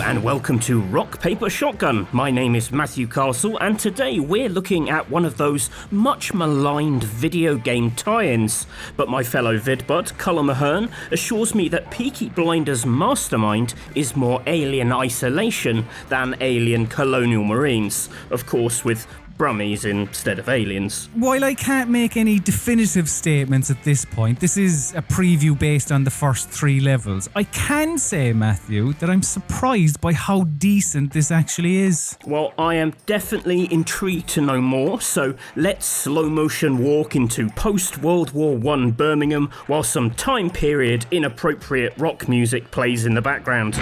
and welcome to Rock, Paper, Shotgun. My name is Matthew Castle, and today we're looking at one of those much maligned video game tie-ins. But my fellow vidbud, Colm Ahern, assures me that Peaky Blinders Mastermind is more Alien Isolation than Alien Colonial Marines, of course with Brummies instead of aliens. While I can't make any definitive statements at this point, this is a preview based on the first 3 levels. I can say, Matthew, that I'm surprised by how decent this actually is. Well, I am definitely intrigued to know more, so let's slow motion walk into post-World War I Birmingham while some time period inappropriate rock music plays in the background.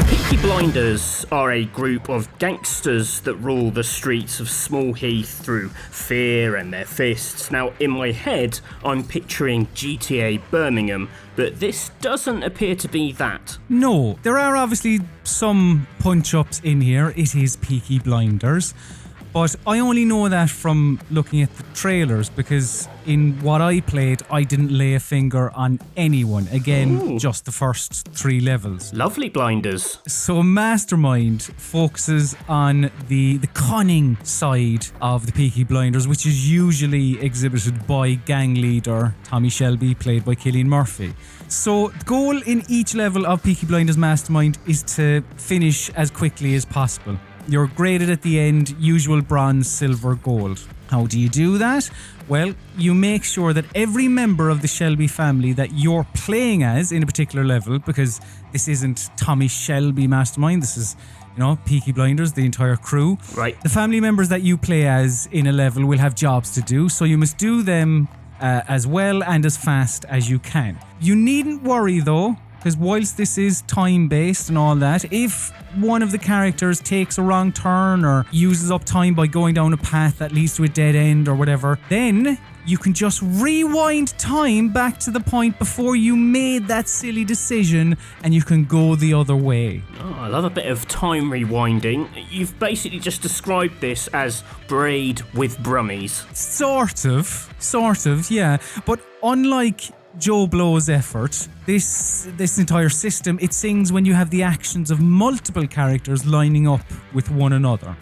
Peaky Blinders are a group of gangsters that rule the streets of Small Heath through fear and their fists. Now, in my head, I'm picturing GTA Birmingham, but this doesn't appear to be that. No, there are obviously some punch-ups in here. It is Peaky Blinders. But I only know that from looking at the trailers, because in what I played, I didn't lay a finger on anyone. Again, just the first 3 levels. Lovely blinders. So Mastermind focuses on the cunning side of the Peaky Blinders, which is usually exhibited by gang leader Tommy Shelby, played by Cillian Murphy. So the goal in each level of Peaky Blinders Mastermind is to finish as quickly as possible. You're graded at the end, usual bronze, silver, gold. How do you do that? Well, you make sure that every member of the Shelby family that you're playing as in a particular level, because this isn't Tommy Shelby Mastermind, this is, Peaky Blinders, the entire crew. Right. The family members that you play as in a level will have jobs to do, so you must do them as well and as fast as you can. You needn't worry though, because whilst this is time-based and all that, if one of the characters takes a wrong turn or uses up time by going down a path that leads to a dead end or whatever, then you can just rewind time back to the point before you made that silly decision and you can go the other way. Oh, I love a bit of time rewinding. You've basically just described this as Braid with Brummies. Sort of, yeah. But unlike Joe Blow's effort, this entire system, it sings when you have the actions of multiple characters lining up with one another.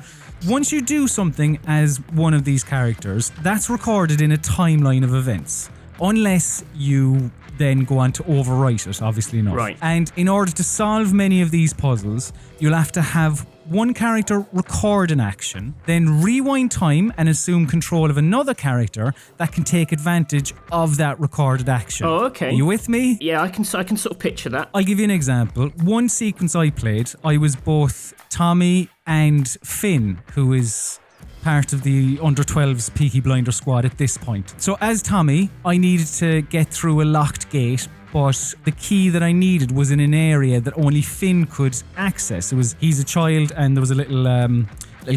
Once you do something as one of these characters, that's recorded in a timeline of events, unless you then go on to overwrite it, obviously enough. Right. And in order to solve many of these puzzles, you'll have to have one character record an action, then rewind time and assume control of another character that can take advantage of that recorded action. Oh, okay. Are you with me? Yeah, I can sort of picture that. I'll give you an example. One sequence I played, I was both Tommy and Finn, who is part of the under-12s Peaky Blinder squad at this point. So as Tommy, I needed to get through a locked gate, but the key that I needed was in an area that only Finn could access. He's a child, and there was a little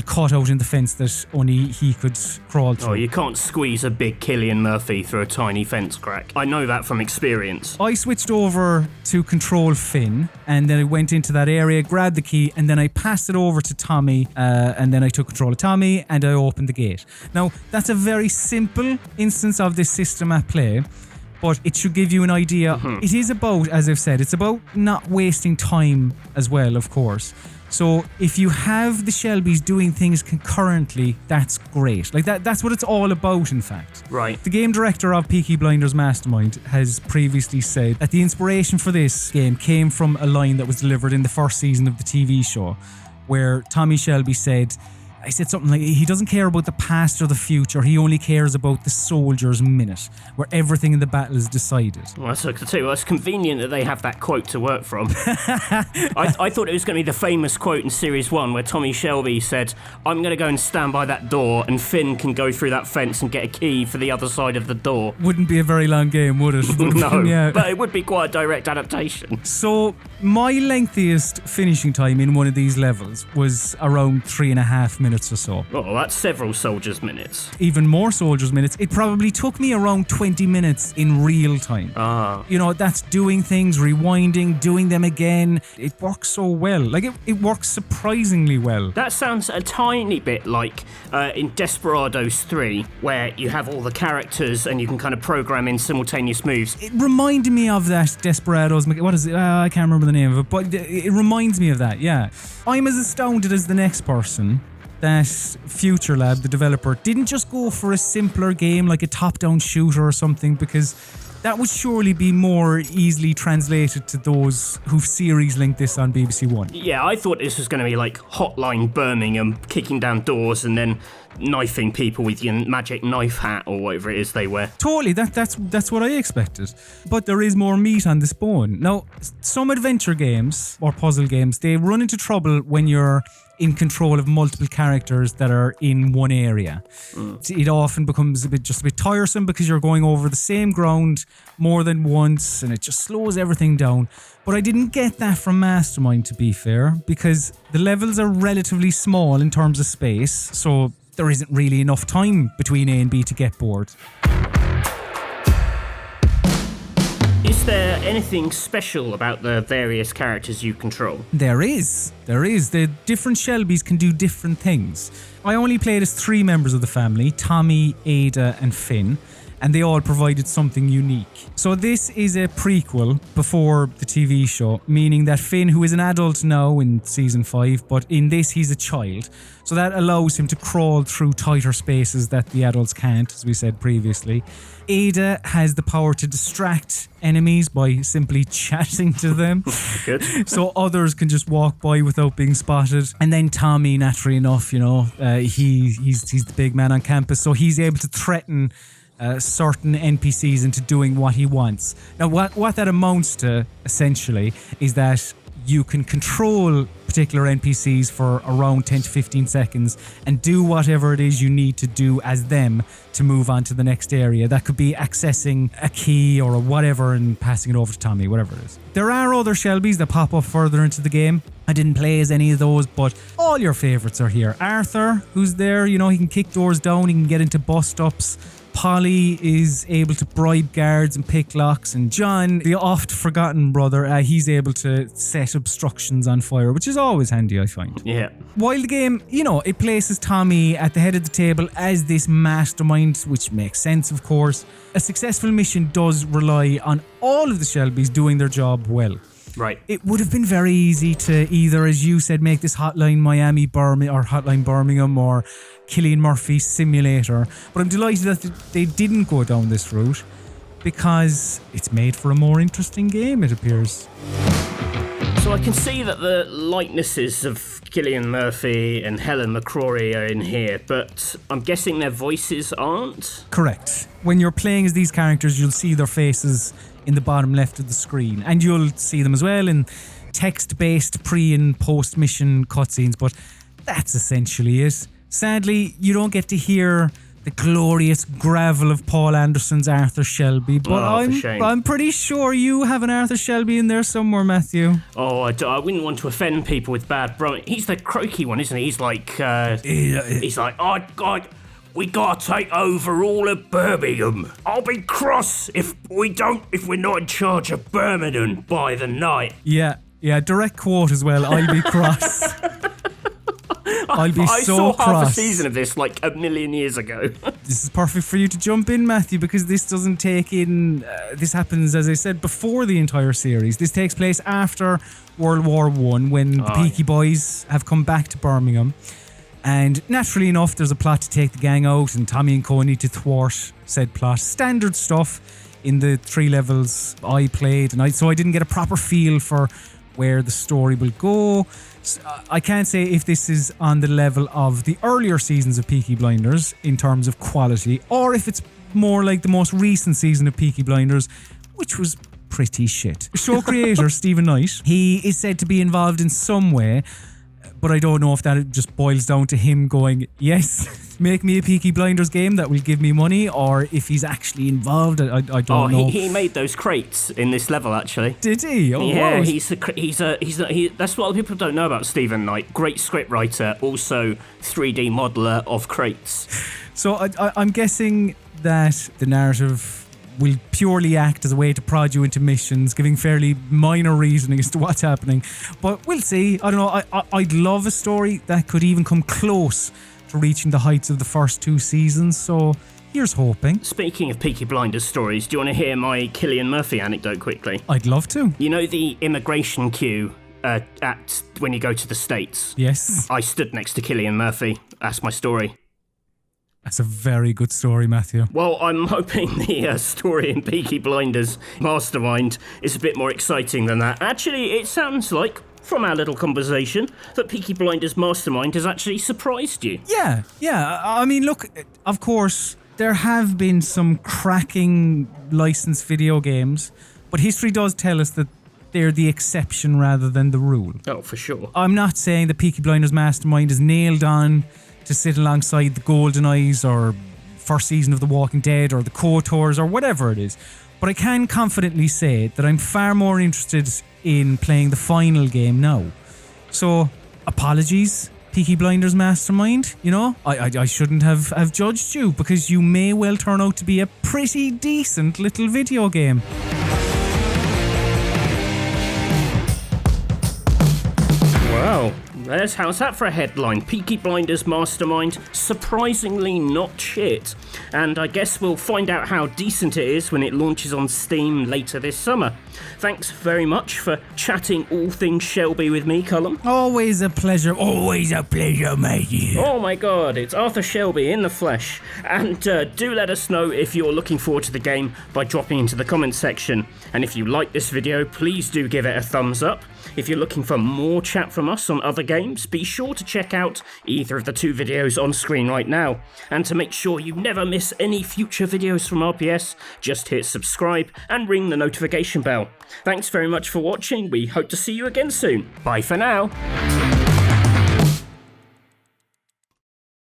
cutout in the fence that only he could crawl through. Oh, you can't squeeze a big Cillian Murphy through a tiny fence crack. I know that from experience. I switched over to control Finn, and then I went into that area, grabbed the key, and then I passed it over to Tommy, and then I took control of Tommy, and I opened the gate. Now, that's a very simple instance of this system at play, but it should give you an idea. It is about, as I've said, it's about not wasting time as well, of course. So if you have the Shelbys doing things concurrently, that's great. Like that's what it's all about, in fact. Right. The game director of Peaky Blinders Mastermind has previously said that the inspiration for this game came from a line that was delivered in the first season of the TV show, where Tommy Shelby said something like, he doesn't care about the past or the future, he only cares about the soldier's minute, where everything in the battle is decided. Well, so to tell you, it's convenient that they have that quote to work from. I thought it was going to be the famous quote in Series 1 where Tommy Shelby said, I'm going to go and stand by that door and Finn can go through that fence and get a key for the other side of the door. Wouldn't be a very long game, would it? No, yeah. But it would be quite a direct adaptation. So my lengthiest finishing time in one of these levels was around 3.5 minutes. minutes or so. Oh, that's several soldiers' minutes. Even more soldiers' minutes. It probably took me around 20 minutes in real time. You know, that's doing things, rewinding, doing them again. It works so well. Like, it works surprisingly well. That sounds a tiny bit like in Desperados 3, where you have all the characters and you can kind of program in simultaneous moves. It reminded me of that Desperados. What is it? I can't remember the name of it, but it reminds me of that, yeah. I'm as astounded as the next person that Future Lab, the developer, didn't just go for a simpler game like a top-down shooter or something, because that would surely be more easily translated to those who've series linked this on BBC One. Yeah, I thought this was going to be like Hotline Birmingham, kicking down doors and then knifing people with your magic knife hat or whatever it is they wear. Totally, that's what I expected. But there is more meat on this bone. Now, some adventure games or puzzle games, they run into trouble when you're in control of multiple characters that are in one area. It often becomes just a bit tiresome because you're going over the same ground more than once and it just slows everything down. But I didn't get that from Mastermind, to be fair, because the levels are relatively small in terms of space, so there isn't really enough time between A and B to get bored. Is there anything special about the various characters you control? There is. The different Shelbys can do different things. I only played as 3 members of the family, Tommy, Ada and Finn, and they all provided something unique. So this is a prequel before the TV show, meaning that Finn, who is an adult now in season 5, but in this he's a child, so that allows him to crawl through tighter spaces that the adults can't, as we said previously. Ada has the power to distract enemies by simply chatting to them. Good. So others can just walk by without being spotted. And then Tommy, naturally enough, you know, he's the big man on campus, so he's able to threaten certain NPCs into doing what he wants. Now, what that amounts to, essentially, is that you can control particular NPCs for around 10 to 15 seconds and do whatever it is you need to do as them to move on to the next area. That could be accessing a key or a whatever and passing it over to Tommy, whatever it is. There are other Shelbys that pop up further into the game. I didn't play as any of those, but all your favourites are here. Arthur, who's there, you know, he can kick doors down, he can get into bus stops. Polly is able to bribe guards and pick locks, and John, the oft-forgotten brother, he's able to set obstructions on fire, which is always handy, I find. Yeah. While the game, you know, it places Tommy at the head of the table as this mastermind, which makes sense, of course, a successful mission does rely on all of the Shelbys doing their job well. Right. It would have been very easy to either, as you said, make this Hotline Birmingham or Cillian Murphy simulator, but I'm delighted that they didn't go down this route because it's made for a more interesting game, it appears. So I can see that the likenesses of Cillian Murphy and Helen McCrory are in here, but I'm guessing their voices aren't? Correct. When you're playing as these characters, you'll see their faces in the bottom left of the screen, and you'll see them as well in text-based pre- and post-mission cutscenes, but that's essentially it. Sadly, you don't get to hear the glorious gravel of Paul Anderson's Arthur Shelby, but I'm pretty sure you have an Arthur Shelby in there somewhere, Matthew. Oh, I wouldn't want to offend people with bad Brummies. He's the croaky one, isn't he? He's like, oh God, we gotta take over all of Birmingham. I'll be cross if we're not in charge of Birmingham by the night. Yeah, direct quote as well. I'll be cross. I'll be I so saw cross. half a season of this like a million years ago. This is perfect for you to jump in, Matthew, because this doesn't take in... this happens, as I said, before the entire series. This takes place after World War I, when the Peaky Boys have come back to Birmingham. And naturally enough, there's a plot to take the gang out, and Tommy and Co need to thwart said plot. Standard stuff in the 3 levels I played, and so I didn't get a proper feel for where the story will go. So I can't say if this is on the level of the earlier seasons of Peaky Blinders in terms of quality, or if it's more like the most recent season of Peaky Blinders, which was pretty shit. Show creator Stephen Knight, he is said to be involved in some way, But I don't know if that just boils down to him going, yes, make me a Peaky Blinders game that will give me money, or if he's actually involved. I don't know. He made those crates in this level, actually. Did he? Oh, yeah, wow. That's what people don't know about Stephen Knight. Great scriptwriter, also 3D modeler of crates. So I'm guessing that the narrative will purely act as a way to prod you into missions, giving fairly minor reasoning as to what's happening. But we'll see. I don't know. I'd love a story that could even come close to reaching the heights of the first 2 seasons. So here's hoping. Speaking of Peaky Blinders stories, do you want to hear my Cillian Murphy anecdote quickly? I'd love to. You know the immigration queue at when you go to the States? Yes. I stood next to Cillian Murphy. That's my story. That's a very good story, Matthew. Well, I'm hoping the story in Peaky Blinders Mastermind is a bit more exciting than that. Actually, it sounds like, from our little conversation, that Peaky Blinders Mastermind has actually surprised you. Yeah. I mean, look, of course, there have been some cracking licensed video games, but history does tell us that they're the exception rather than the rule. Oh, for sure. I'm not saying that Peaky Blinders Mastermind is nailed on to sit alongside the GoldenEyes or first season of The Walking Dead or the KOTORs or whatever it is. But I can confidently say that I'm far more interested in playing the final game now. So, apologies, Peaky Blinders Mastermind. You know, I shouldn't have judged you, because you may well turn out to be a pretty decent little video game. Wow. How's that for a headline? Peaky Blinders Mastermind, surprisingly not shit. And I guess we'll find out how decent it is when it launches on Steam later this summer. Thanks very much for chatting all things Shelby with me, Colm. Always a pleasure, matey. Oh my god, it's Arthur Shelby in the flesh. And do let us know if you're looking forward to the game by dropping into the comments section. And if you like this video, please do give it a thumbs up. If you're looking for more chat from us on other games, be sure to check out either of the 2 videos on screen right now. And to make sure you never miss any future videos from RPS, just hit subscribe and ring the notification bell. Thanks very much for watching. We hope to see you again soon. Bye for now.